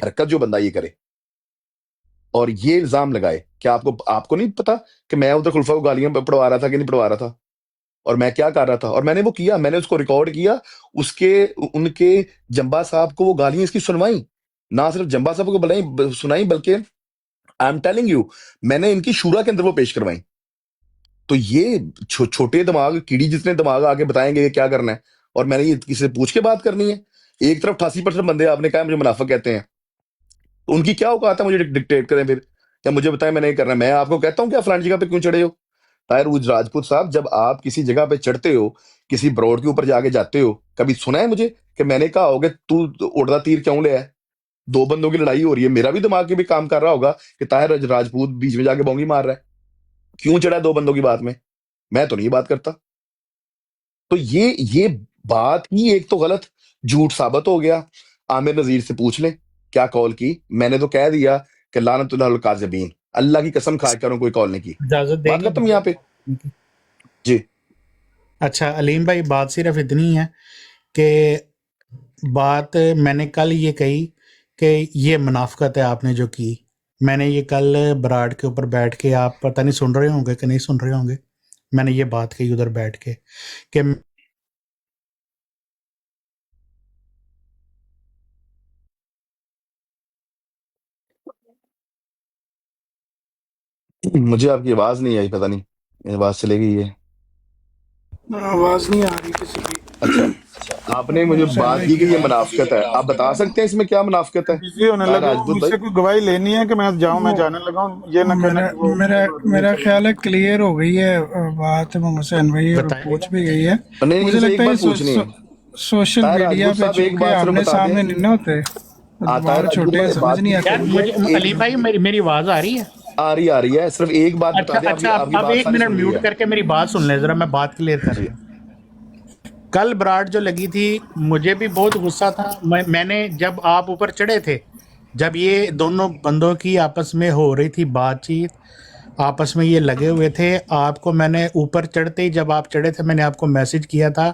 हरकत जो बंदा ये करे और ये इल्जाम लगाए, क्या आपको नहीं पता कि मैं उधर खुलफा को गालियां पढ़वा रहा था कि नहीं पढ़वा रहा था, और मैं क्या कर रहा था, और मैंने वो किया, मैंने उसको रिकॉर्ड किया, उसके उनके जंबा साहब को वो गालियां इसकी सुनवाई, ना सिर्फ जंबा साहब को बुलाई सुनाई, बल्कि आई एम टेलिंग यू, मैंने इनकी शूरा के अंदर वो पेश करवाई। तो ये छोटे दिमाग कीड़ी जितने दिमाग आके बताएंगे ये क्या करना है, और मैंने ये किसी से पूछ के बात करनी है। एक तरफ 88% बंदे आपने कहा मुझे मुनाफिक कहते हैं, तो उनकी क्या औकात है मुझे डिक्टेट करें फिर, या मुझे बताएं मैंने ये करना है। मैं आपको कहता हूँ क्या फलानी जगह पे क्यों चढ़े हो। ताहिर उज राजपूत साहब, जब आप किसी जगह पे चढ़ते हो, किसी ब्रॉड के ऊपर जाके जाते हो, कभी सुना है मुझे कि मैंने कहा होगा तू उड़दा तीर क्यों ले है, दो बंदों की लड़ाई हो रही है, मेरा भी दिमाग के भी काम कर रहा होगा कि ताहिर राजपूत बीच में जाके बोंगी मार रहा है, क्यों चढ़ा है दो बंदों की बात में। मैं तो नहीं बात करता। तो ये बात ही एक तो गलत झूठ साबित हो गया। आमिर नजीर से पूछ लें क्या कॉल की, मैंने तो कह दिया कि लानतुल्लाह काज़िबीन, अल्लाह की कसम खा कर कोई कॉल नहीं की। इजाजत बात देंगे खत्म यहाँ पे जी। अच्छा अलीम भाई, बात सिर्फ इतनी है कि बात मैंने कल ये कही कि ये मुनाफकत है आपने जो की। मैंने ये कल बराड के ऊपर बैठ के, आप पता नहीं सुन रहे होंगे कि नहीं सुन रहे होंगे, मैंने ये बात कही उधर बैठ के कि मुझे आपकी आवाज नहीं आई, पता नहीं मेरी आवाज चली गई है। आवाज नहीं आ रही किसी की। अच्छा, आपने मुझे बात की कि ये मुनाफकत है, आप बता सकते हैं इसमें क्या मुनाफकत है बिजी होने ताहिर लगे हो, राजपूत भाई। मुझसे कोई गवाही लेनी है कि मैं जाऊं, मैं जाने लगा हूं, ये ना कहना मेरा कि वो मेरा मेरा ख्याल है क्लियर हो गई है बात मोहम्मद हुसैन भाई, और बताएं। पूछ भी गई है। नहीं, मुझे इनसे लगता एक है ये बात पूछनी है सोशल ताहिर मीडिया राजपूत पे साहब, एक चूंकि बात सिर्फ आमने बता सामने दें। नहीं ना होते, ताहिर बाहर राजपूत छोटे भाई समझ बात नहीं नहीं आती। यार मुझे अलीम भाई, मेरी आवाज आ रही है? आ रही है, सिर्फ एक बात बता अच्छा दें, आपकी अच्छा, आपकी अब बात एक सारी मिनट सुन ली म्यूट है करके मेरी बात सुन ले जरा, मैं बात क्लियर कर जी। रहा हूँ। कल बराड जो लगी थी, मुझे भी बहुत गुस्सा था। मैंने जब आप ऊपर चढ़े थे, जब ये दोनों बंदों की आपस में हो रही थी बातचीत, आपस में ये लगे हुए थे, आपको मैंने ऊपर चढ़ते ही, जब आप चढ़े थे, मैंने आपको मैसेज किया था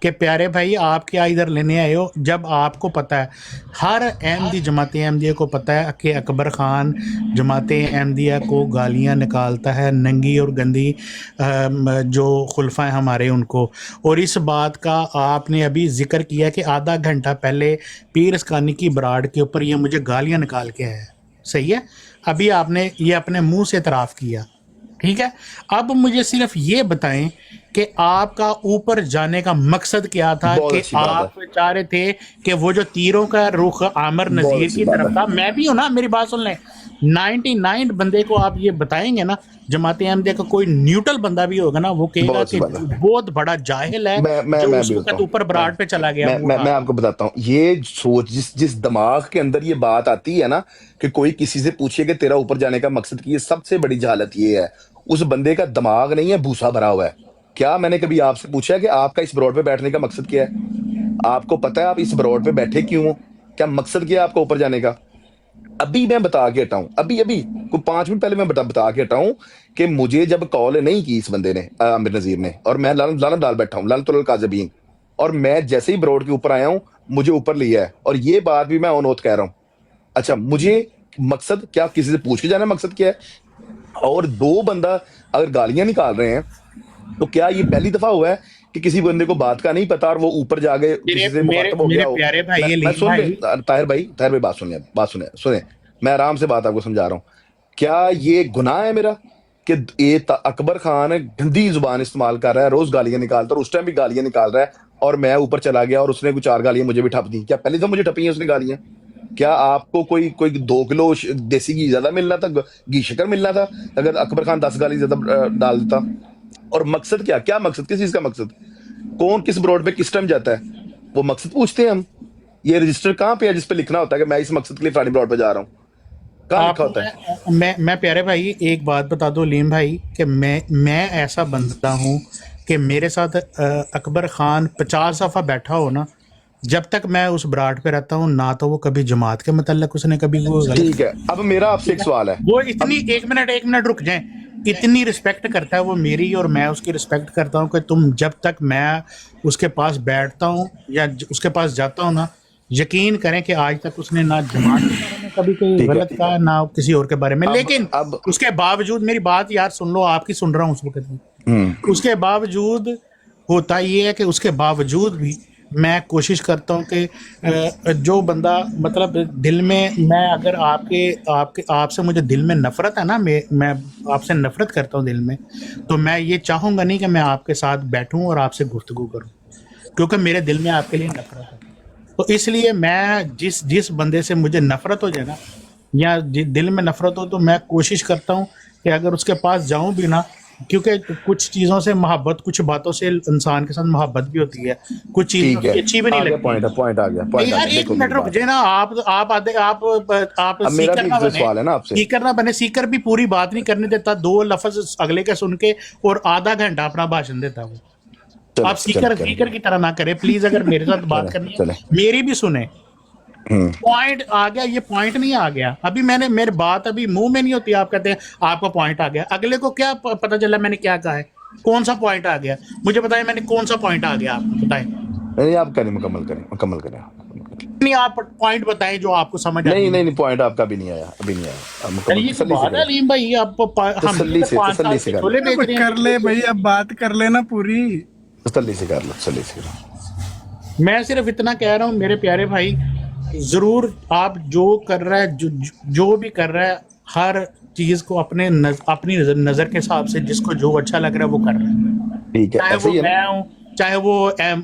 कि प्यारे भाई आप क्या इधर लेने आए हो, जब आपको पता है, हर अहमदी जमात अहमदिया को पता है कि अकबर ख़ान जमात अहमदिया को गालियां निकालता है, नंगी और गंदी, जो खुलफा हैं हमारे उनको। और इस बात का आपने अभी जिक्र किया कि आधा घंटा पहले पीर इसकानी की बराड के ऊपर ये मुझे गालियां निकाल के आया है। सही है, अभी आपने ये अपने मुंह से इतराफ़ किया, ठीक है। अब मुझे सिर्फ ये बताएं कि आपका ऊपर जाने का मकसद क्या था, बहुत कि अच्छी बात है, आप चाह रहे थे कि वो जो तीरों का रुख आमिर बहुत नज़ीर अच्छी की बात तरफ था, है। मैं भी हूं ना, मेरी बात सुन लें। 99 बंदे को आप ये बताएंगे ना, जमात अहमदिया का कोई न्यूट्रल बंदा भी होगा ना, वो कहेगा बहुत अच्छी कि बात है। बहुत बड़ा जाहिल है जो मैं उस भी वक्त बताऊं, ऊपर मैं बराड पे चला गया मैं मुंह मैं उठा मैं के। आपको बताता हूँ, ये सोच जिस जिस दिमाग के अंदर ये बात आती है ना कि कोई किसी से पूछे कि तेरा ऊपर जाने का मकसद की है, सबसे बड़ी जहालत ये है, उस बंदे का दिमाग नहीं है, भूसा भरा हुआ है। क्या मैंने कभी आपसे पूछा है कि आपका इस ब्रॉड पे बैठने का मकसद क्या है? आपको पता है आप इस ब्रॉड पे बैठे क्यों हो? क्या मकसद क्या है आपका ऊपर जाने का? अभी मैं बता के हटा हूं, अभी अभी कोई 5 मिनट पहले मैं बता के हटा हूं कि मुझे जब कॉल नहीं की इस बंदे ने, आमिर नजीर ने, और मैं लानत लानत डाल बैठा हूं, लानत काज़िबीन, और मैं जैसे ही ब्रॉड के ऊपर आया हूं मुझे ऊपर लिया है, और ये बात भी मैं ऑन ओथ कह रहा हूं। अच्छा, मुझे मकसद क्या, किसी से पूछ के जाना मकसद क्या है? और दो बंदा अगर गालियां निकाल रहे हैं, तो क्या ये पहली दफा हुआ है कि किसी बंदे को बात का नहीं पता और वो ऊपर जाके मेरे किसी से मेरे मुखातब हो गया मेरे हो? प्यारे भाई मैं अलीम सुन ले, भाई, ताहिर भाई बात सुने सुने, मैं आराम से बात आपको समझा रहा हूँ। क्या ये गुनाह है मेरा कि अकबर खान गंदी जुबान इस्तेमाल कर रहा है, रोज गालियां निकालता है, और उस टाइम भी गालियां निकाल रहा है, और मैं ऊपर चला गया और उसने कुछ 4 गालियां मुझे भी ठप दी? क्या पहले तो मुझे ठपी है उसने गालियां? क्या आपको कोई कोई 2 किलो देसी घी ज्यादा मिलना था, घी शक्कर मिलना था, अगर अकबर खान 10 गाली ज्यादा डाल देता? और मकसद क्या, क्या मकसद, किस चीज का मकसद? कौन किस ब्रॉड पे किस टाइम जाता है, वो मकसद पूछते हैं हम। ये रजिस्टर कहाँ पे है जिस पे लिखना होता है कि मैं इस मकसद के लिए फलानी ब्रॉड पे जा रहा हूँ? कहाँ लिखा आपको होता है? मैं प्यारे भाई एक बात बता दो लीम भाई, कि मैं ऐसा बंदा हूँ कि मेरे साथ अकबर खान 50 दफ़ा बैठा हो ना, जब तक मैं उस बराड पे रहता हूँ ना, तो वो कभी जमात के मतलब उसने कभी वो गलत, ठीक है, अब मेरा आपसे एक सवाल है। वो इतनी, अब एक मिनट रुक जाए, इतनी रिस्पेक्ट करता है वो मेरी, और मैं उसकी रिस्पेक्ट करता हूँ कि तुम, जब तक मैं उसके पास बैठता हूँ या उसके पास जाता हूँ ना, यकीन करें कि आज तक उसने ना जमात के बारे में कभी कोई ठीक है। गलत कहा ना किसी और के बारे में, लेकिन अब उसके बावजूद, मेरी बात यार सुन लो, आपकी सुन रहा हूँ उस वक्त भी, उसके बावजूद होता ये है कि उसके बावजूद भी मैं कोशिश करता हूँ कि जो बंदा मतलब दिल में, मैं अगर आपके आपके आपसे मुझे दिल में नफरत है ना, मैं आपसे नफरत करता हूँ दिल में, तो मैं ये चाहूँगा नहीं कि मैं आपके साथ बैठूँ और आपसे गुफ्तगू करूँ, क्योंकि मेरे दिल में आपके लिए नफरत है। तो इसलिए मैं जिस जिस बंदे से मुझे नफरत हो जाए ना, या दिल में नफरत हो, तो मैं कोशिश करता हूँ कि अगर उसके पास जाऊं भी ना, क्योंकि कुछ चीज़ों से मोहब्बत, कुछ बातों से इंसान के साथ मोहब्बत भी होती है, कुछ चीज़ें ठीक है, उसकी अच्छी भी नहीं आ गया लगती। पॉइंट आ गया, पॉइंट आ यार गया। एक देखो मिनट मेरी रुक बात, जाए ना, आप आधे आप अब मेरा सीकर भी ना एक बने, सवाल है ना आपसे। सीकर ना बने, सीकर भी पूरी बात नहीं करने देता, दो लफ्ज अगले के सुन के और आधा घंटा अपना भाषण देता वो। चलो आप चलो सीकर चलो सीकर की तरह ना करें प्लीज, अगर मेरे साथ बात चले करनी है चले। मेरी भी सुने। हम्म, पॉइंट आ गया, ये पॉइंट नहीं आ गया अभी, मैंने मेरी बात अभी मुंह में नहीं होती, आप कहते हैं आपका पॉइंट आ गया, अगले को क्या पता चला मैंने क्या कहा है, कौन सा पॉइंट आ गया, मुझे बताएं मैंने कौन सा पॉइंट आ गया, आपको बताएं। नहीं आप करें, मुकम्मल करें, मुकम्मल करें, मुकम्मल करें। नहीं, आप पॉइंट बताएं जो आपको समझ नहीं आनी नहीं है। नहीं, पॉइंट आपका अभी नहीं आया, अभी नहीं आया। आप यार मुकम्मल ये तो तसल्ली से बात है करें, अलीम भाई, आप हम भी तसल्ली तो से 5 तसल्ली साल से से कर लो, छोले बेच अब रहे कर ले भाई, अब बात कर लेना पूरी। तसल्ली से कर लो, तसल्ली से करो। हैं। मैं सिर्फ इतना कह रहा हूँ मेरे प्यारे भाई, जरूर आप जो कर रहा है, जो भी कर रहा है, हर चीज को अपनी नजर के हिसाब से जिसको जो अच्छा लग रहा है वो कर रहा है, ठीक है, चाहे ऐसे वो ही है ना। मैं हूँ, चाहे वो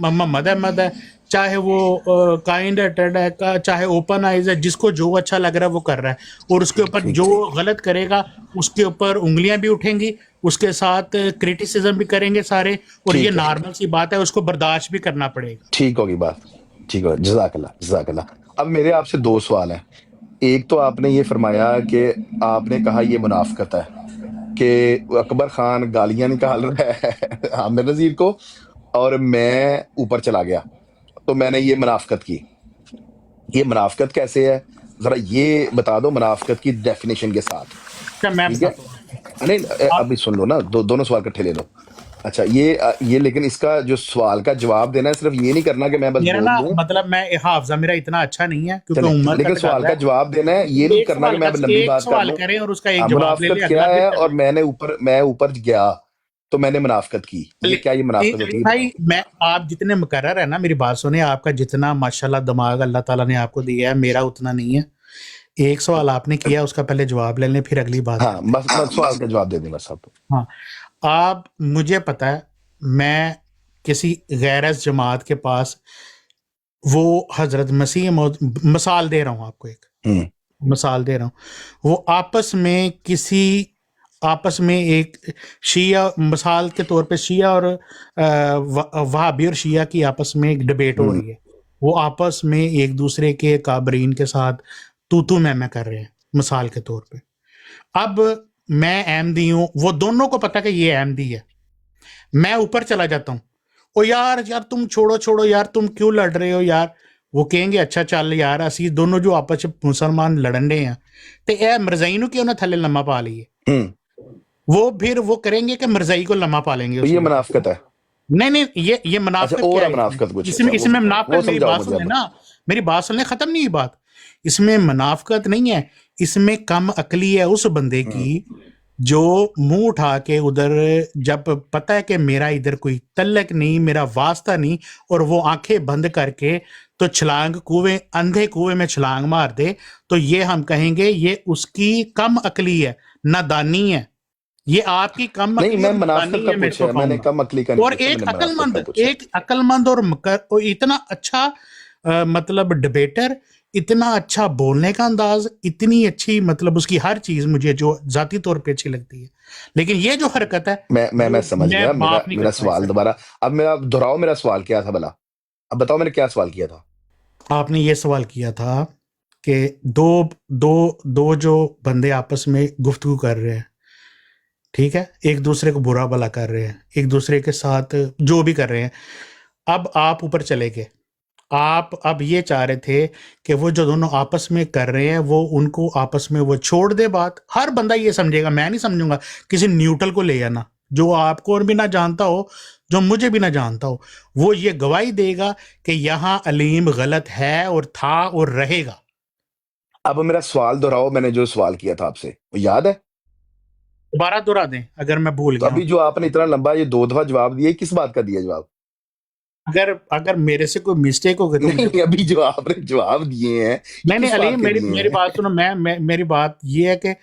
मोहम्मद अहमद है, चाहे वो काइंड हार्टेड है चाहे ओपन आइज है, जिसको जो अच्छा लग रहा है वो कर रहा है, और उसके ऊपर ठीक जो है, गलत करेगा उसके ऊपर उंगलियां भी उठेंगी, उसके साथ क्रिटिसिज्म भी करेंगे सारे, और ये ठीक है, नॉर्मल सी बात है, उसको बर्दाश्त भी करना पड़ेगा। ठीक होगी बात, ठीक हो, जज़ाकल्लाह जज़ाकल्लाह। अब मेरे आपसे दो सवाल हैं। एक तो आपने ये फरमाया कि आपने कहा ये मुनाफिकत है कि अकबर खान गालियां निकाल रहा है आमिर नजीर को, और मैं ऊपर चला गया, तो मैंने ये मुनाफिकत की। ये मुनाफिकत कैसे है, जरा ये बता दो मुनाफिकत की डेफिनेशन के साथ। क्या मैं ठीक है, बताता हूँ नहीं आप, अभी सुन लो ना, दोनों सवाल इकट्ठे ले लो। अच्छा ये लेकिन इसका जो सवाल का जवाब देना है, सिर्फ ये नहीं करना कि मैं बस मेरा बोल ना दूं। मतलब मैं हाफजा मेरा इतना अच्छा नहीं है क्योंकि चले, उम्र का लेकिन सवाल तकाजा का है। जवाब देना है, ये नहीं एक करना कि सवाल का मैं लंबी एक बात कर सवाल लूं। करें और उसका एक हाँ, जवाब ले मुनाफिकत ले, क्या अगला फिर है, कर और ले। मैं ऊपर गया तो मैंने मुनाफिकत की, ये क्या ये मुनाफिकत होती अली है, भाई, बताओ। मैं आप जितने मुकर्रर है ना, मेरी बात सुने, आपका जितना माशाल्लाह दिमाग अल्लाह ताला ने आपको दिया है, मेरा उतना नहीं है। एक सवाल आपने किया, उसका पहले जवाब ले लें, फिर अगली बात हाँ करते हैं। बस सवाल का जवाब दे दें बस आप। हाँ, आप, मुझे पता है, मैं किसी गैरस जमात के पास, वो हजरत मसीह मिसाल दे रहा हूँ आपको, एक हम्म, मिसाल दे रहा हूँ, वो आपस में एक शिया, मिसाल के तौर पे शिया और वहाबी और शिया की आपस में एक डिबेट हो हम्म, रही है, वो आपस में एक दूसरे के काबरीन के साथ तू मैं कर रहे हैं, मिसाल के तौर पे। अब मैं अहमदी हूँ, वो दोनों को पता कि ये अहमदी है, मैं ऊपर चला जाता हूँ, ओ यार यार तुम छोड़ो यार, तुम क्यों लड़ रहे हो यार, वो कहेंगे अच्छा चल यार, असी दोनों जो आपस में मुसलमान लड़न रहे हैं, तो यह मरजाई क्यों ना थले लम्मा पा लीए, हम्म, वो फिर वो करेंगे कि मरजाई को लम्मा पा लेंगे तो उस ये वक्त। मुनाफिकत है। नहीं ये अच्छा, मुनाफिकत और क्या है है इसमें, मुनाफिकत कुछ, अच्छा इसमें इसमें वो मुनाफिकत, मेरी समझाओ बात मुझे सुने अब। ना, मेरी बात सुनने, खत्म नहीं हुई बात। इसमें मुनाफिकत नहीं है, इसमें कम अकली है उस बंदे हम्म, की जो मुंह उठा के उधर, जब पता है कि मेरा इधर कोई तल्लक नहीं, मेरा वास्ता नहीं, और वो आंखें बंद करके तो अंधे कुएं में छलांग मार दे, तो ये हम कहेंगे ये उसकी कम अकली है, नादानी है, ये आपकी कम नहीं अकली मैं और मुनाफिकत नादानी का है, मैं पूछा इसको है, मैंने कहूंगा। कम अकली का नहीं और पूछा, मैंने मुनाफिकत का पूछा है। एक अक्लमंद और इतना अच्छा मतलब डिबेटर, इतना अच्छा बोलने का अंदाज, इतनी अच्छी मतलब उसकी हर चीज मुझे जो जाती तौर पे अच्छी लगती है, लेकिन ये जो हरकत है मैं वो समझ मैं गया, मेरा माफ नहीं मेरा करता सवाल इसे। दोबारा, अब मेरा दोहराओ, मेरा सवाल क्या था भला, अब बताओ मैंने क्या सवाल किया था। आपने ये सवाल किया था कि दो दो दो जो बंदे आपस में गुफ्तगू कर रहे हैं, ठीक है, एक दूसरे को बुरा भला कर रहे हैं, एक दूसरे के साथ जो भी कर रहे हैं, अब आप ऊपर चले गए, आप अब ये चाह रहे थे कि वो जो दोनों आपस में कर रहे हैं वो उनको आपस में वो छोड़ दे, बात हर बंदा ये समझेगा, मैं नहीं समझूंगा, किसी न्यूट्रल को ले आना, जो आपको और भी ना जानता हो, जो मुझे भी ना जानता हो, वो ये गवाही देगा कि यहाँ अलीम गलत है और था और रहेगा। अब मेरा सवाल दोहराओ, मैंने जो सवाल किया था आपसे वो याद है? दोबारा दोहरा दें अगर मैं भूल तो गया हूं अभी जो आपने इतना लंबा ये 2 दफा जवाब दिया, किस बात का दिया जवाब? अगर अगर मेरे से कोई मिस्टेक हो गई तो मुझे नहीं, अभी जो आपने जवाब दिए हैं ये नहीं नहीं किस बात अलीम, के मेरी दिए मेरी हैं? बात सुनो। मेरी बात ये है कि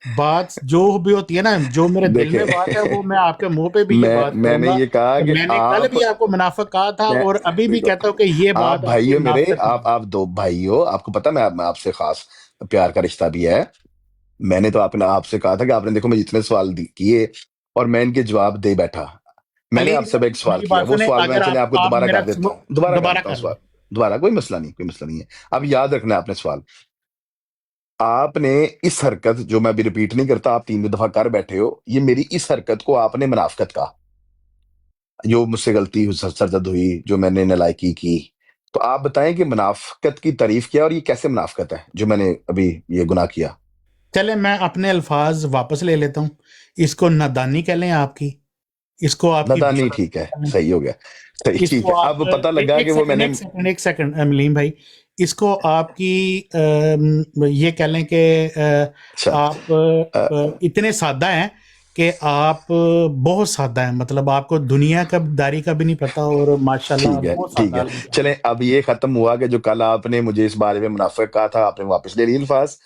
बात जो भी होती है ना, जो मेरे दिल में बात है वो देखें, मैं आपके मुंह पे भी ये बात मैंने करूंगा ये कहा कि कि मैंने कल आप, भी आपको मुनाफिक कहा था मैं और अभी भी देखो, कहता हूँ कि ये आप बात भाई आपकी हो मेरे, मुनाफिक नहीं है। आप 2 भाई हो, आपको पता मैं आपसे खास प्यार का रिश्ता भी है। मैंने तो आपने आपसे कहा था कि आपने देखो मैं जितने सवाल किए और मैं इनके जवाब दे बैठा। मैंने अलीम आपसे अब एक सवाल मेरी किया, बात वो सुने, सवाल मैं अगर चले आपको आप दोबारा मेरा कर देता हूँ, दोबारा कर दोबारा देता हूँ कर लें। सवाल। दोबारा, कोई मसला नहीं, कोई मसला नहीं है। अब याद रखना है आपने सवाल। आपने इस हरकत, जो मैं अभी रिपीट नहीं करता, आप 3 दफा कर बैठे हो, ये मेरी इस हरकत को आपने मुनाफिकत कहा, जो मुझसे गलती सरजद हुई, जो मैंने नालायकी की। तो आप बताएं कि मुनाफिकत की तारीफ क्या और ये कैसे मुनाफिकत है जो मैंने अभी ये गुनाह किया? चले मैं अपने अल्फाज वापस ले लेता हूँ। इसको नादानी कह लें आपकी, इसको आपकी नादानी, बेशर्मी ठीक है, कह लें, सही हो गया। सही, ठीक इसको है, आप अब पता लगा एक कि वो सेकंड मैंने, एक सेकंड एक सेकंड अमलीम भाई, इसको आपकी ये कह लें कि अच्छा, आप अ, इतने सादा हैं कि आप बहुत सादा हैं, मतलब आपको दुनिया का दारी का भी नहीं पता और माशाल्लाह ठीक है, बहुत ठीक सादा है। आदमी हैं। चलें, अब ये खत्म हुआ कि जो कल आपने मुझे इस बारे में मुनाफिक कहा था, आपने वापस ले ली अल्फाज।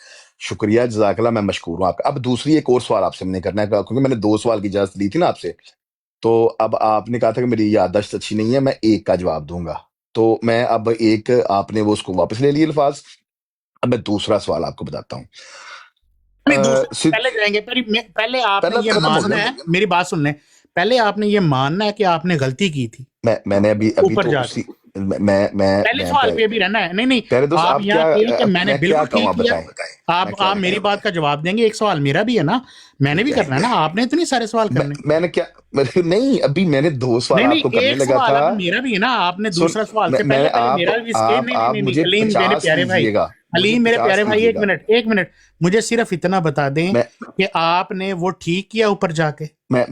शुक्रिया, जजाकल्ला, मैं मशकूर हूँ आपका। अब दूसरी एक और सवाल आपसे मैंने करना है, क्योंकि मैंने 2 सवाल की इजाजत ली थी ना आपसे। तो अब आपने कहा था कि मेरी याददाश्त अच्छी नहीं है, मैं एक का जवाब दूंगा। तो मैं अब एक, आपने वो उसको वापस ले लिए अल्फाज। अब मैं दूसरा सवाल आपको बताता हूँ। नहीं, दूसरे पे सिर्फ पहले जाएंगे, पहले आपने पहला ये खत्म हो मानना गया। है, मेरी बात सुन लें। पहले आपने ये मानना है कि आपने गलती की थी मैंने अभी अभी ऊपर तो जाके। उसी, मैं पहले सवाल पे भी रहना है। नहीं नहीं, पहले दोस्त, आप आप यहाँ क्या, कहें कि मैंने मैं क्या बिल्कुल कहूँ, ठीक आप किया। बताएं, मैं क्या आप बताऊं? मेरी बात का जवाब देंगे, एक सवाल मेरा भी है ना, मैंने भी ठीक है, करना है ना, आपने इतने सारे सवाल करने। मैंने क्या, नहीं, अभी मैंने 2 सवाल नहीं नहीं, आपको करने एक लगा सवाल था। अब मेरा भी है ना, आपने सुन, दूसरा सवाल से मैं पहले पहले आप मेरा भी इसके नहीं नहीं आप नहीं नहीं मुझे अलीम मेरे 50 प्यारे भाई, कीजिएगा, मुझे अलीम मेरे 50 प्यारे भाई, कीजिएगा। एक मिनट, मुझे सिर्फ इतना बता दें मैं कि आपने वो ठीक किया ऊपर जाके। मैं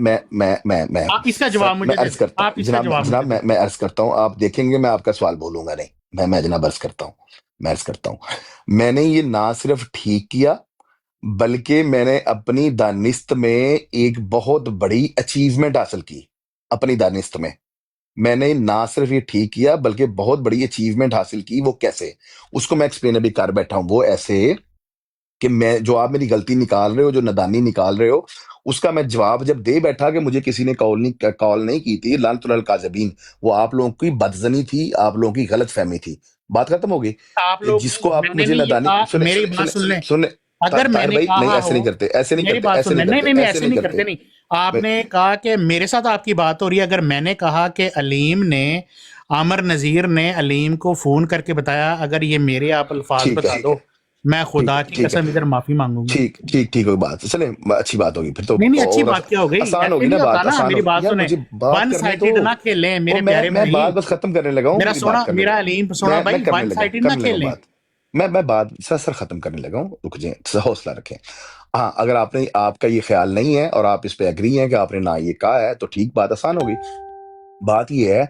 आप इसका सर, जवाब मैं मुझे दे अर्ज दें, करता आप हूँ इसका जनाब, जवाब मुझे दे दें। मैं अर्ज करता हूँ, आप देखेंगे मैं आपका सवाल बोलूंगा नहीं। मैं जनाब अर्ज करता हूँ, मैं अर्ज करता हूँ। मैंने ये ना सिर्फ ठीक किया, बल्कि मैंने अपनी दानिस्त में एक बहुत बड़ी अचीवमेंट हासिल की। अपनी दानिस्त में मैंने ना सिर्फ ये ठीक किया, बल्कि बहुत बड़ी अचीवमेंट हासिल की। वो कैसे, उसको मैं एक्सप्लेन अभी कर बैठा हूं। वो ऐसे कि मैं, जो आप मेरी गलती निकाल रहे हो, जो नादानी निकाल रहे हो, उसका मैं जवाब जब दे बैठा कि मुझे किसी ने कॉल नहीं की थी, लानतुल काज़िबीन, वो आप लोगों की बदजनी थी, आप लोगों की गलत फहमी थी। बात खत्म हो गई। आप लोग जिसको नहीं, आप मैंने मुझे नहीं ये नादानी, कहा, सुने मेरी बात सुने सुन लें। सुने, अगर ताहिर मैंने भाई, नहीं, कहा ऐसे हो, नहीं करते, ऐसे नहीं मेरी करते, बात ऐसे सुन नहीं लें, नहीं करते, नहीं नहीं, ऐसे ऐसे नहीं नहीं करते करते। नहीं। आपने कहा कि मेरे साथ आपकी बात हो रही है, अगर मैंने कहा कि अलीम ने, आमर नजीर ने अलीम को फोन करके बताया, अगर ये मेरे आप अल्फाज ठीक बता है, दो, मैं ठीक खुदा है, की ठीक है, कसम इधर माफी मांगूंगा। ठीक ठीक ठीक, कोई बात चले, अच्छी बात होगी फिर तो। नहीं नहीं, अच्छी और बात क्या हो गई, आसान ऐसे होगी नहीं ना होता बात, ना, आसान मेरी होगी बात यार, सुने। मुझे बात वन करने दो। साइडेड ना खेलें वो मेरे प्यारे मैं भाई। बात बस खत्म करने लगा हूँ, मेरा मेरी सोना, बात करने मेरा दो। अलीम सोना मैं भाई, वन साइडेड ना करने लगा हूँ खेलें। बात। मैं बात सर खत्म करने लगा हूँ, रुक जाए, हौसला रखें। हाँ, अगर आपने, आपका ये ख्याल नहीं है और आप इस पे एग्री हैं कि आपने ना ये कहा है, तो ठीक, बात आसान होगी। बात ये है,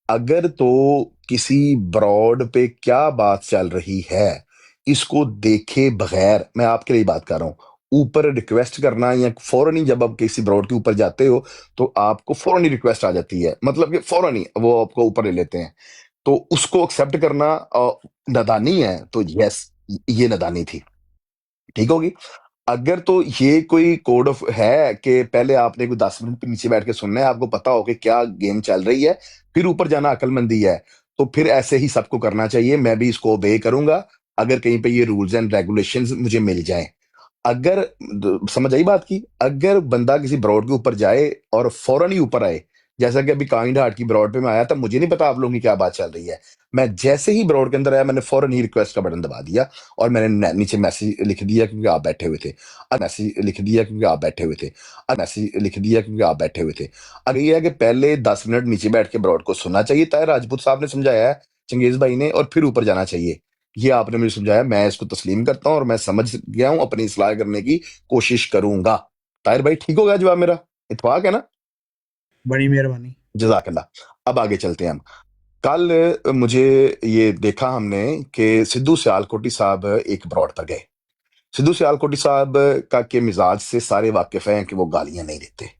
अगर तो किसी ब्रॉड पे क्या बात चल रही है, इसको देखे बगैर, मैं आपके लिए बात कर रहा हूं, ऊपर रिक्वेस्ट करना, या फौरन ही जब आप किसी ब्रॉड के ऊपर जाते हो, तो आपको फौरन ही रिक्वेस्ट आ जाती है, मतलब कि फौरन ही वो आपको ऊपर ले लेते हैं। तो उसको एक्सेप्ट करना नादानी है, तो यस, ये नादानी थी, ठीक होगी। अगर तो ये कोई कोड ऑफ है कि पहले आपने कोई 10 मिनट नीचे बैठ के सुनना है, आपको पता हो कि क्या गेम चल रही है, फिर ऊपर जाना अक्लमंदी है, तो फिर ऐसे ही सबको करना चाहिए। मैं भी इसको ओबे करूंगा, अगर कहीं पे ये रूल्स एंड रेगुलेशंस मुझे मिल जाएं। अगर समझ आई बात की, अगर बंदा किसी ब्रॉड के ऊपर जाए और फौरन ही ऊपर आए, जैसा कि अभी काइंड हार्ट की ब्रॉड पे मैं आया था, मुझे नहीं पता आप लोगों की क्या बात चल रही है, मैं जैसे ही ब्रॉड के अंदर आया, मैंने फौरन ही रिक्वेस्ट का बटन दबा दिया और मैंने नीचे मैसेज लिख दिया क्योंकि आप बैठे हुए थे। मैसेज लिख दिया क्योंकि आप बैठे हुए थे। मैसेज लिख दिया क्योंकि आप बैठे हुए थे। अगर ये है कि पहले 10 मिनट नीचे बैठ के ब्रॉड को सुनना चाहिए, ताहिर राजपूत साहब ने समझाया है, चंगेज भाई ने, और फिर ऊपर जाना चाहिए। ये आपने मुझे समझाया, मैं इसको तस्लीम करता हूं और मैं समझ गया हूं, अपनी इस्लाह करने की कोशिश करूंगा। ताहिर भाई, ठीक हो गया जवाब मेरा? इत्तेफाक है ना? बड़ी मेहरबानी। जज़ाकल्लाह। अब आगे चलते हैं हम। कल मुझे ये देखा हमने कि सिद्धू सियालकोटी साहब एक ब्रॉड पर गए। सिद्धू सियालकोटी साहब का के मिजाज से सारे वाकिफ हैं कि वो गालियां नहीं देते,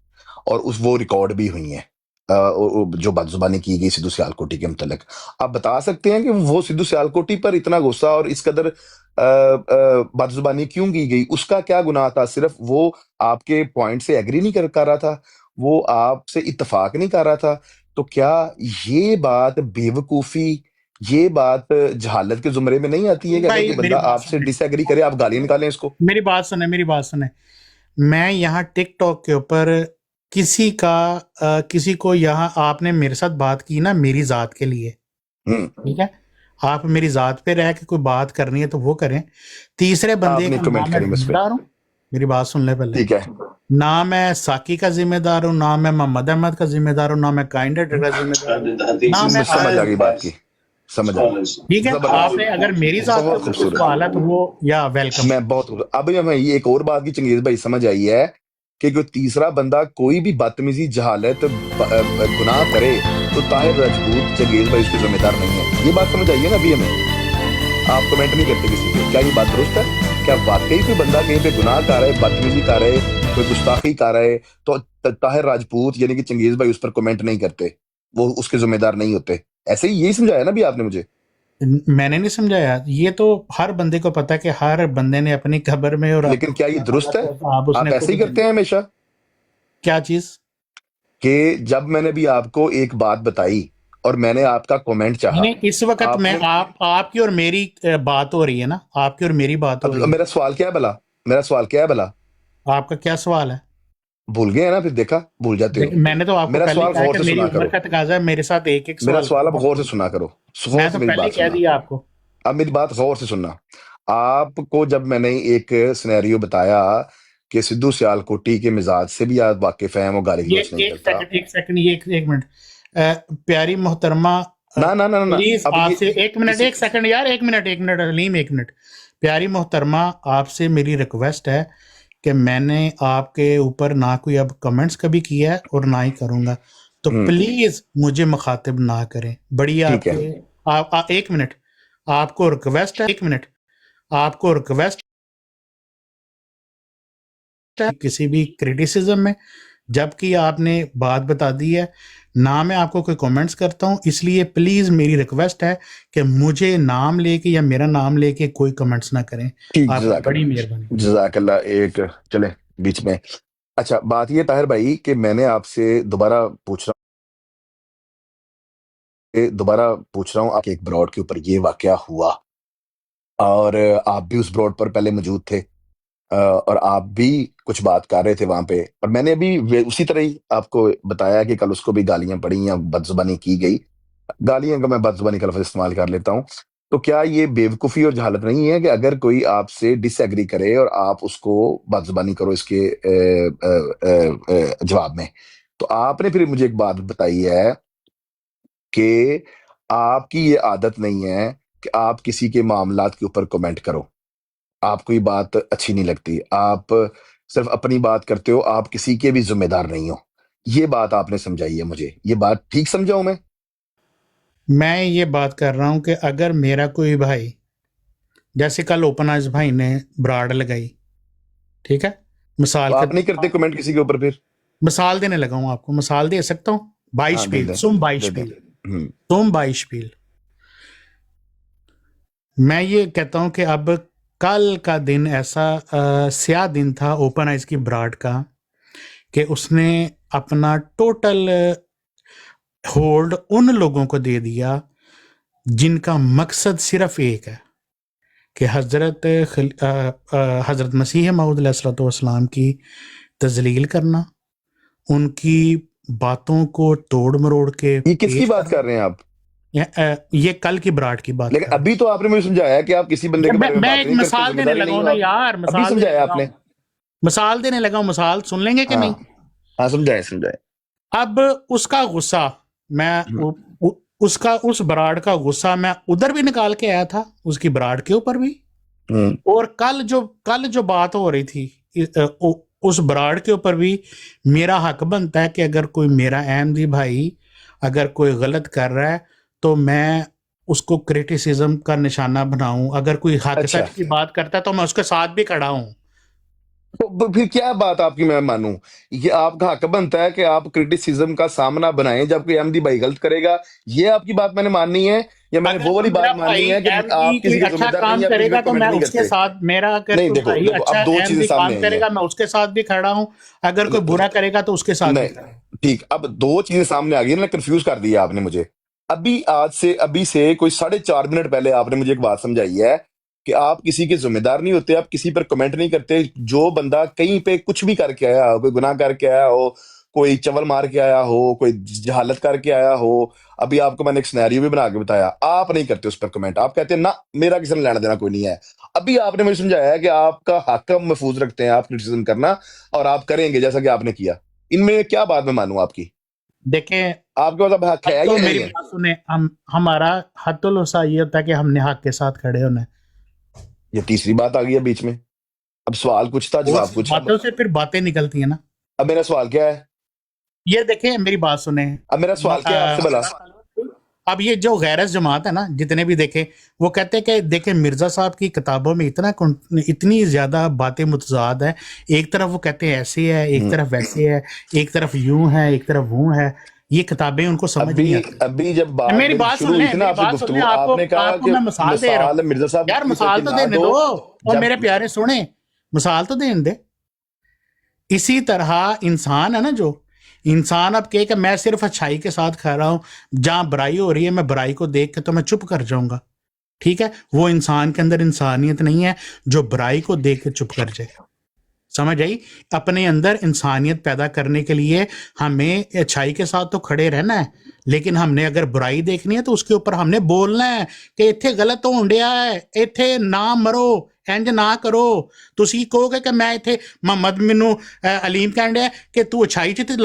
और वो रिकॉर्ड भी हुई हैं जो बदजुबानी की गई सिद्धू सियालकोटी के मुतल्लिक। आप बता सकते हैं कि वो सिद्धू सियालकोटी पर इतना गुस्सा और इस कदर बदजुबानी क्यों की गई? उसका क्या गुनाह था? सिर्फ वो आपके पॉइंट से एग्री नहीं कर रहा था, वो आपसे इत्तेफाक नहीं कर रहा था। तो क्या ये बात बेवकूफी, ये बात जहालत के जुमरे में नहीं आती है कि अगर भाई कोई मेरी बंदा बात आपसे सुने, डिसएग्री करे आप गाली निकालें इसको? मेरी बात सुने, मेरी बात सुने। मैं यहाँ टिकटॉक के ऊपर किसी को यहाँ आपने मेरे साथ बात की ना मेरी जात के लिए, हम्म, ठीक है? आप मेरी जात पे रह के कोई बात करनी है तो वो करें। तीसरे बंदे आपने का ना कमेंट मैं करेंगे उस पर, जिम्मेदार हूँ, मेरी बात सुन ले पहले। ठीक है? ना मैं साकी का जिम्मेदार हूँ, ना मैं मोहम्मद अहमद का जिम्मेदार हूँ, ना मैं काइंडर का जिम्मेदार हूँ, ना मैं समझ आ गई बात की, समझ आ गई। ठीक है? आपने अगर मेरी जात का बहुत कोई खूबसूरत। सवाल है तो वो या वेलकम। मैं बहुत अब हमें ये एक और बात की चंगेज भाई समझ आई है कि कोई तीसरा बंदा कोई भी बदतमीजी जहालत गुनाह करे तो ताहिर राजपूत चंगेज भाई उसके जिम्मेदार नहीं है। ये बात समझ आई है ना अभी हमें? आप कमेंट नहीं करते किसी पे, क्या ये बात दुरुस्त है? क्या वाकई कोई बंदा कहीं पे गुनाह कर रहा है, बदतमीजी कर रहा है, कोई गुस्ताखी कर रहा है, तो ताहिर राजपूत यानी कि चंगेज भाई उस पर कमेंट नहीं करते, वो उसके जिम्मेदार नहीं होते? ऐसे ही यही समझाया ना अभी आपने मुझे? मैंने नहीं समझाया, ये तो हर बंदे को पता है कि हर बंदे ने अपनी खबर में और लेकिन क्या ये दुरुस्त है? आप उसने आप ऐसे ही करते हैं हमेशा? क्या चीज? कि जब मैंने भी आपको एक बात बताई और मैंने आपका कमेंट चाहा, नहीं, इस वक्त मैं आपने आपकी और मेरी बात हो रही है ना, आपकी और मेरी बात हो अब रही है। मेरा सवाल क्या है भला? मेरा सवाल क्या है भला? आपका क्या सवाल है? भूल गए हैं ना? फिर देखा, भूल जाते हो। लेकिन मैंने तो आपको मेरा पहले सवाल कहा गौर कि से मेरी सुना उम्र करो, का तकाजा है, मेरे साथ एक एक मेरा सवाल सवाल अब करो। गौर से सुना करो, गौर मैं से तो मेरी पहले बात ही कह सुनना। दिया आपको। अब मेरी बात गौर से सुनना। आपको जब मैंने एक सिनेरियो बताया कि सिद्धू सियालकोटी के मिजाज से भी आप वाकिफ हैं, वो गाली ये गलौज नहीं एक करता। सेकंड, एक सेकंड, ये एक मिनट। प्यारी मोहतरमा, ना ना ना ना ना, प्लीज अब ये आपसे एक मिनट, इसी एक सेकंड यार, एक मिनट अलीम, एक मिनट। प्यारी मोहतरमा, आपसे मेरी रिक्वेस्ट है कि मैंने आपके ऊपर ना कोई अब कमेंट्स कभी किया है और ना ही करूंगा, तो प्लीज मुझे मुखातिब ना करें। बड़ी ठीक है। आपके एक मिनट, आपको रिक्वेस्ट है, एक मिनट, आपको रिक्वेस्ट है किसी भी क्रिटिसिज्म में, जबकि आपने बात बता दी है ना, मैं आपको कोई कमेंट्स करता हूं, इसलिए प्लीज मेरी रिक्वेस्ट है कि मुझे नाम लेके या मेरा नाम लेके कोई कमेंट्स ना करें। ठीक, आपकी बड़ी मेहरबानी। जज़ाकल्लाह। एक चले बीच में। अच्छा, बात ये ताहिर भाई कि मैंने आपसे दोबारा पूछ रहा हूँ आपके एक ब्रॉड के ऊपर ये वाकया हुआ, और आप भी उस ब्रॉड पर पहले मौजूद थे, और आप भी कुछ बात कर रहे थे वहां पे, और मैंने भी उसी तरह ही आपको बताया कि कल उसको भी गालियां पड़ी या बदजुबानी की गई। गालियां का मैं बदजुबानी का लफ्ज इस्तेमाल कर लेता हूँ। तो क्या ये बेवकूफ़ी और जहालत नहीं है कि अगर कोई आपसे डिसएग्री करे और आप उसको बदजुबानी करो इसके जवाब में? तो आपने फिर मुझे एक बात बताई है कि आपकी ये आदत नहीं है कि आप किसी के मामलात के ऊपर कमेंट करो, आपको ये बात अच्छी नहीं लगती, आप सिर्फ अपनी बात करते हो, आप किसी के भी जिम्मेदार नहीं हो। ये बात आपने समझाई है मुझे, ये बात ठीक समझाऊं मैं? मैं ये बात कर रहा हूं कि अगर मेरा कोई भाई, जैसे कल ओपन आइज भाई ने ब्राड लगाई, ठीक है, मिसाल तो के आप नहीं करते कमेंट किसी के ऊपर फिर? मिसाल देने लगा हूं, आपको मिसाल दे सकता हूं। हाँ, दे बाइशपील, दे, तुम दे दे। बाइशपील, तुम बाइशपील। मैं ये कहता हूं कि अब कल का दिन ऐसा स्याह दिन था ओपन आइज की ब्राड का कि उसने अपना टोटल होल्ड उन लोगों को दे दिया जिनका मकसद सिर्फ एक है कि हज़रत मसीह मऊद अलैहिस्सलाम की तजलील करना, उनकी बातों को तोड़ मरोड़ के ये किसकी पेश बात कर रहे हैं आप? ये कल की ब्राड की बात लेकिन कर रहा अभी तो आपने मुझे समझाया कि आप किसी बंदे के हूं। बारे में मैं बात एक नहीं करते, मिसाल देने जिम्मेदारी लगा नहीं हूं हो ना आप। यार, अभी मिसाल देने समझाया लगा आपने? हूं, मिसाल देने लगा हूं, मिसाल सुन लेंगे कि नहीं? हाँ, समझाए समझाए। अब उसका गुस्सा, मैं हम्म, उसका उस ब्राड का गुस्सा मैं उधर भी निकाल के आया था, उसकी ब्राड के ऊपर भी। हम्म, और कल जो बात हो रही थी उस ब्राड के ऊपर भी मेरा हक बनता है कि अगर कोई मेरा अहमदी भाई अगर कोई गलत कर रहा है तो मैं उसको क्रिटिसिज्म का निशाना बनाऊं, अगर कोई हक अच्छा, सच की बात करता है तो मैं उसके साथ भी खड़ा हूं। तो फिर क्या बात आपकी मैं मानूं? ये आपका हक बनता है कि आप क्रिटिसिज्म का सामना बनाएं जब कोई अहमदी भाई गलत करेगा। ये आपकी बात मैंने माननी है, या मैंने अगर वो कोई वाली मेरा बात माननी भाई है कि अहमदी आप किसी कोई के अच्छा जिम्मेदार नहीं काम है, आप किसी करेगा पे तो कमेंट मैं नहीं उसके करते? साथ, मेरा अगर नहीं, कोई देखो भाई देखो, अच्छा अब दो चीजें अहमदी काम सामने आई हैं। करेगा मैं उसके साथ भी खड़ा हूं, अगर कोई बुरा करेगा तो उसके साथ भी नहीं, खड़ा हूं। ठीक, अब दो चीजें सामने आ गई ना, कंफ्यूज कर दिया आपने मुझे। अभी से कोई 4.5 मिनट पहले आपने मुझे एक बात समझाई है कि आप किसी के जिम्मेदार नहीं होते, आप किसी पर कमेंट नहीं करते। जो बंदा कहीं पे कुछ भी करके आया हो, कोई गुनाह करके आया हो, कोई चवल मार के आया हो, कोई जहालत करके आया हो, अभी आपको मैंने एक सिनेरियो भी बना के बताया, आप नहीं करते उस पर कमेंट। आप कहते हैं ना, मेरा किसी ने लेना देना कोई नहीं है। अभी आपने मुझे समझाया है कि आपका हक हम महफूज रखते हैं, आप क्रिटिसिज्म करना, और आप करेंगे जैसा कि आपने किया। इनमें क्या बात मैं मानूं आपकी? देखें, आपके पास अब हक अब है तो या नहीं मेरी है? बात सुने, हम हमारा हत्तुल हुसा ये होता है कि हमने हक के साथ खड़े होना है। ये तीसरी बात आ गई है बीच में। अब सवाल कुछ था, और जवाब कुछ। बातों से फिर बातें निकलती है ना। अब मेरा सवाल क्या है? ये देखें, मेरी बात सुने, अब मेरा सवाल क्या है आपसे भला? अब ये जो गैरस जमात है ना, जितने भी देखे, वो कहते हैं कि देखें मिर्जा साहब की किताबों में इतनी ज्यादा बातें मुतजाद है। एक तरफ वो कहते हैं ऐसे है, एक हम्म, तरफ वैसे है, एक तरफ यूं है, एक तरफ वो है। ये किताबें उनको समझ अभी नहीं आती। अभी जब बात मेरी मेरी बात शुरू सुन हुई ले, थी ना मेरी आपसे बात सुन ले, गुफ्तगू, आपको आपने कहा आपको कि मैं मिसाल दे रहा हूँ। मिसाल मिर्जा साहब यार की तरह मिसाल की तो ना देने दो। दो, और जब मेरे प्यारे सुने, मिसाल तो देने दे। इसी तरह इंसान है ना, जो इंसान अब कहे कि मैं सिर्फ अच्छाई के साथ खा रहा हूं, जहां बुराई हो रही है मैं बुराई को देख के तो मैं चुप कर जाऊंगा, ठीक है, वो इंसान के अंदर इंसानियत नहीं है जो बुराई को देख के चुप कर जाए। समझ आई? अपने अंदर इंसानियत पैदा करने के लिए हमें अच्छाई के साथ तो खड़े रहना है, लेकिन हमने अगर बुराई देखनी है तो उसके ऊपर हमने बोलना है कि इत्थे गलत होण डिया है, इत्थे ना मरो, इंज ना करो। तुसी कहोगे कि मैं इत्थे मोहम्मद मिनू अलीम कहण डिया कि तू अच्छाई च ते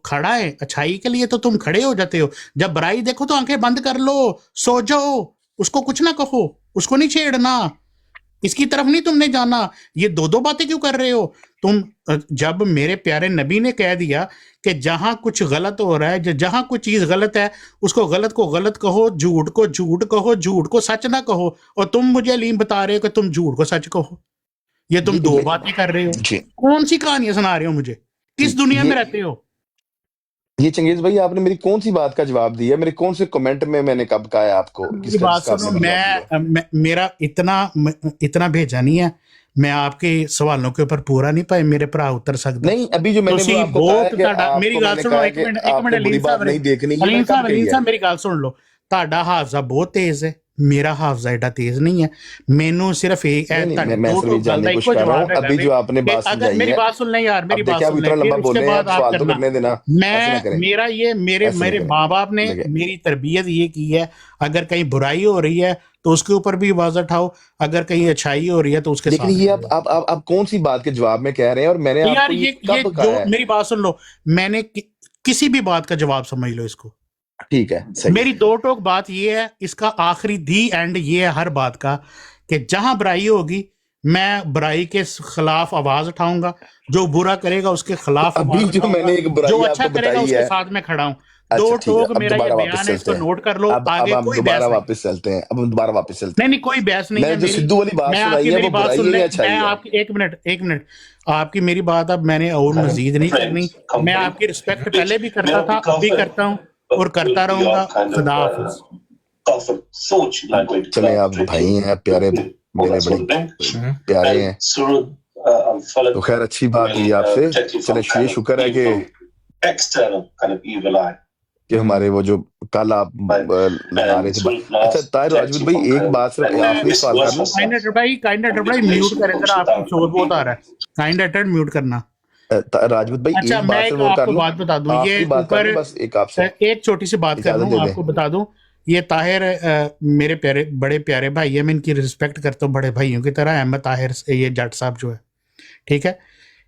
खड़ा है, अच्छाई के लिए तो तुम खड़े हो जाते हो, जब बुराई देखो तो आंखें बंद कर लो, सो जाओ, उसको कुछ ना कहो, उसको नहीं छेड़ना, इसकी तरफ नहीं तुमने जाना। ये दो दो बातें क्यों कर रहे हो तुम? जब मेरे प्यारे नबी ने कह दिया कि जहां कुछ गलत हो रहा है, जहां कुछ चीज गलत है, उसको गलत को गलत कहो, झूठ को झूठ कहो, झूठ को सच ना कहो, और तुम मुझे अलीम बता रहे हो कि तुम झूठ को सच कहो। ये तुम दो बातें कर रहे हो। जी, कौन सी कहानियां सुना रहे हो मुझे? किस दुनिया में रहते हो? ये चंगेज भाई, आपने मेरी कौन सी बात का जवाब दिया? मेरे कौन से कमेंट में मैंने कब कहा है आपको मेरी किसका, बात जिसका सुनो, आपने जवाब दिया? मेरा इतना भेजा नहीं है, मैं आपके सवालों के ऊपर पूरा नहीं पाए मेरे भरा उतर सकता। नहीं, अभी जो मैंने वो ਤੁਸੀਂ आपको कहा है ਬਹੁਤ कि ਤੁਹਾਡਾ, ਮੇਰੀ आपको ਗੱਲ मैंने ਸੁਣੋ, कहा है ਇੱਕ कि ਮਿੰਟ आपने बुरी ਅਲੀਮ बात ਸਾਹਿਬ, नहीं देखनी, ये मैं कब कही ਅਲੀਮ है? ਸਾਹਿਬ, ਮੇਰੀ ਗੱਲ ਸੁਣ ਲਓ। ਤੁਹਾਡਾ ਹਾਫਜ਼ਾ ਬਹੁਤ ਤੇਜ਼ ਹੈ, ਮੇਰਾ ਹਾਫਜ਼ਾ ਏਡਾ ਤੇਜ਼ नहीं है। ਮੈਨੂੰ ਸਿਰਫ ਇਹ नहीं नहीं, ਤੁਹਾਡੇ मैं ਦੋ सिर्फ ये टोक ਗੱਲ जानने ਦਾ की कोशिश ਇੱਕੋ कर रहा हूँ, जवाब हैगा अभी वे जो आपने कि बात अगर समझाई मेरी है। बात सुन ले यार, मेरी अब बात देखिए, आप सुन ले, इतना लंबा फिर बोल उसके रहे हैं, बाद आप आप सवाल तो करना। करने देना। ऐसे ना मैं करें, मेरा ये मेरे ऐसे ना मेरे करें। माँ बाप ने देखिए, मेरी तरबियत ये की है, अगर कहीं बुराई हो रही है तो उसके ऊपर भी आवाज उठाओ, अगर कहीं अच्छाई हो रही है तो उसके लेकिन साथ ये खड़े हो। आप कौन सी बात के जवाब में कह रहे हैं, और मैंने तो यार आपको ये ये कब जो कहा है? मेरी बात सुन लो, मैंने किसी भी बात का जवाब समझ लो इसको। ठीक है, सही मेरी है। दो टोक बात ये है, इसका आखिरी दी एंड ये है हर बात का, कि जहां बुराई होगी मैं बुराई के खिलाफ आवाज उठाऊंगा, जो बुरा करेगा उसके तो खिलाफ अभी आवाज जो उठाऊंगा, मैंने एक जो बुराई अच्छा आपको करेगा बताई उसके है। साथ मैं खड़ा हूं। अच्छा, दो ठीक है, टोक अब मेरा ये दोबारा वापस बयान है, चलते इसको हैं। नोट कर लो, अब आगे हम कोई दोबारा बहस नहीं। वापस चलते हैं, अब हम दोबारा वापस चलते नहीं हैं। नहीं, कोई बहस नहीं है मैंने जो मेरी। सिद्धू वाली बात मैं सुनाई आपकी है, मेरी वो बात बुराई सुन है ले, या मैं अच्छाई है? आपकी एक मिनट, आपकी मेरी बात अब मैंने और मजीद नहीं करनी। मैं आपकी रिस्पेक्ट पहले भी करता था, अब भी करता हूँ और करता रहूंगा। खुदा हाफिज। चले, आप भाई हैं प्यारे, मेरे बड़े प्यारे हैं, तो खैर अच्छी बात हुई आपसे। चले, ये शुक्र है कि हमारे वो जो कल आप लगा रहे थे अच्छा, ताहिर राजपूत भाई, एक बात सिर्फ आखिरी सवाल कर लूं? काइंड भाई म्यूट करें जरा, आपकी शोर बहुत आ रहा है। काइंड अटेंड म्यूट करना। राजपूत भाई, अच्छा, एक मैं बात एक सिर्फ और कर आपको लूं, बात बता दूं, ये आखिरी बात कर ऊपर लूं बस एक आपसे, एक छोटी सी बात कर इजाजत लूं, दे दें। आपको बता दूं, ये ताहिर मेरे प्यारे, बड़े प्यारे भाई है, मैं इनकी रिस्पेक्ट करता हूँ बड़े भाइयों की तरह। अहमद ताहिर ये जट साहब जो है, ठीक है,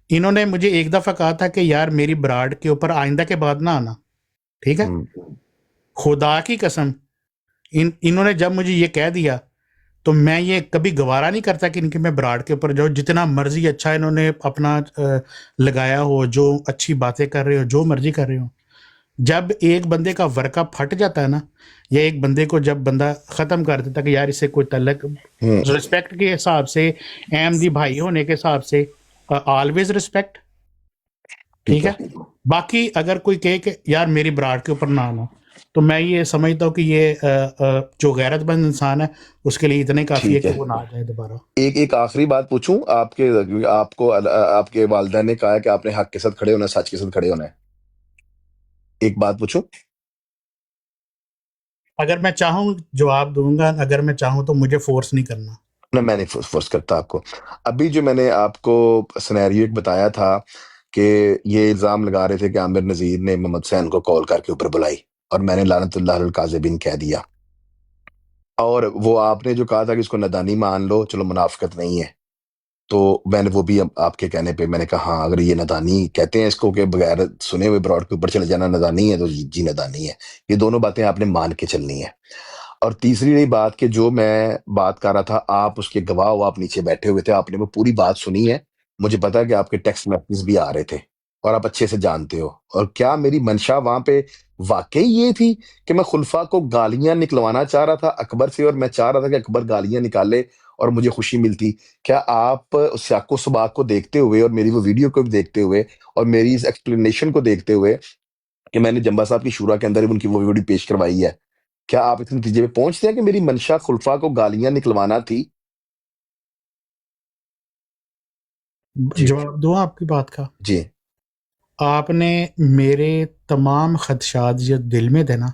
इन्होंने मुझे एक दफा कहा था कि यार मेरी ब्राड के ऊपर आइंदा के बाद ना आना, ठीक है। खुदा की कसम, इन्होंने जब मुझे ये कह दिया तो मैं ये कभी गवारा नहीं करता कि इनके मैं ब्राड के ऊपर जाऊँ। जितना मर्जी अच्छा इन्होंने अपना लगाया हो, जो अच्छी बातें कर रहे हो, जो मर्जी कर रहे हो, जब एक बंदे का वर्का फट जाता है ना, या एक बंदे को जब बंदा ख़त्म कर देता कि यार इससे कोई तल्लक, रिस्पेक्ट के हिसाब से, अहमदी भाई होने के हिसाब से, ऑलवेज रिस्पेक्ट, ठीक है। बाकी अगर कोई कहे कि यार मेरी ब्राड के ऊपर ना आना, तो मैं ये समझता हूँ कि ये जो गैरतमंद इंसान है उसके लिए इतने काफ़ी है ठीक कि है। वो ना आ जाए दोबारा। एक आखिरी बात पूछूं आपके, आपको आपके वालिदा ने कहा है कि आपने हक के साथ खड़े होना है, सच के साथ खड़े होना है। एक बात पूछूं, अगर मैं चाहूँ जवाब दूंगा, अगर मैं चाहूँ तो मुझे फोर्स नहीं करना। ना मैं नहीं फोर्स करता आपको। अभी जो मैंने आपको सिनेरियो एक बताया था कि ये इल्जाम लगा रहे थे कि आमिर नजीर ने मोहम्मद हुसैन को कॉल करके ऊपर बुलाई, और मैंने लानतुल्लाह अल काज़िबीन कह दिया, और वो आपने जो कहा था कि इसको नदानी मान लो, चलो मुनाफिकत नहीं है, तो मैंने वो भी आपके कहने पे मैंने कहा हाँ, अगर ये नदानी कहते हैं इसको कि बगैर सुने हुए ब्रॉड के ऊपर चले जाना नदानी है, तो जी नदानी है। ये दोनों बातें आपने मान के चलनी है। और तीसरी रही बात कि जो मैं बात कर रहा था, आप उसके गवाह हो, आप नीचे बैठे हुए थे, आपने वो पूरी बात सुनी है। मुझे पता है कि आपके टेक्स्ट मैसेज भी आ रहे थे, और आप अच्छे से जानते हो। और क्या मेरी मंशा वहां पे वाकई ये थी कि मैं खुलफा को गालियां निकलवाना चाह रहा था अकबर से, और मैं चाह रहा था कि अकबर गालियां निकाले और मुझे खुशी मिलती? क्या आप उस साको सबाक को देखते हुए, और मेरी वो वीडियो को भी देखते हुए, और मेरी इस एक्सप्लेनेशन को देखते हुए कि मैंने जंबा साहब की शूरा के अंदर उनकी वो वीडियो पेश करवाई है, क्या आप इस नतीजे पे पहुंचते हैं कि मेरी मंशा खुलफा को गालियां निकलवाना थी? जी जवाब दूं आपकी बात का? जी आपने मेरे तमाम खदशात जो दिल में थे ना,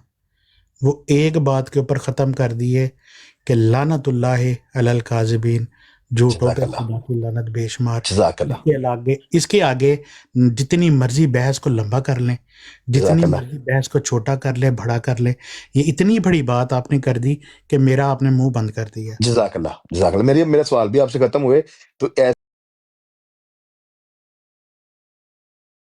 वो एक बात के ऊपर ख़त्म कर दिए कि लानतुल्लाह अलल काज़िबीन, झूठों पे जज़ाकल्लाह, खुदा की लानत बेशुमार। जज़ाकल्लाह, इसके आगे जितनी मर्जी बहस को लंबा कर लें, जितनी जज़ाकल्लाह, मर्जी बहस को छोटा कर ले, बड़ा कर ले, ये इतनी बड़ी बात आपने कर दी कि मेरा आपने मुंह बंद कर दिया। जज़ाकल्लाह, जज़ाकल्लाह। मेरा सवाल भी आपसे खत्म हुए। तो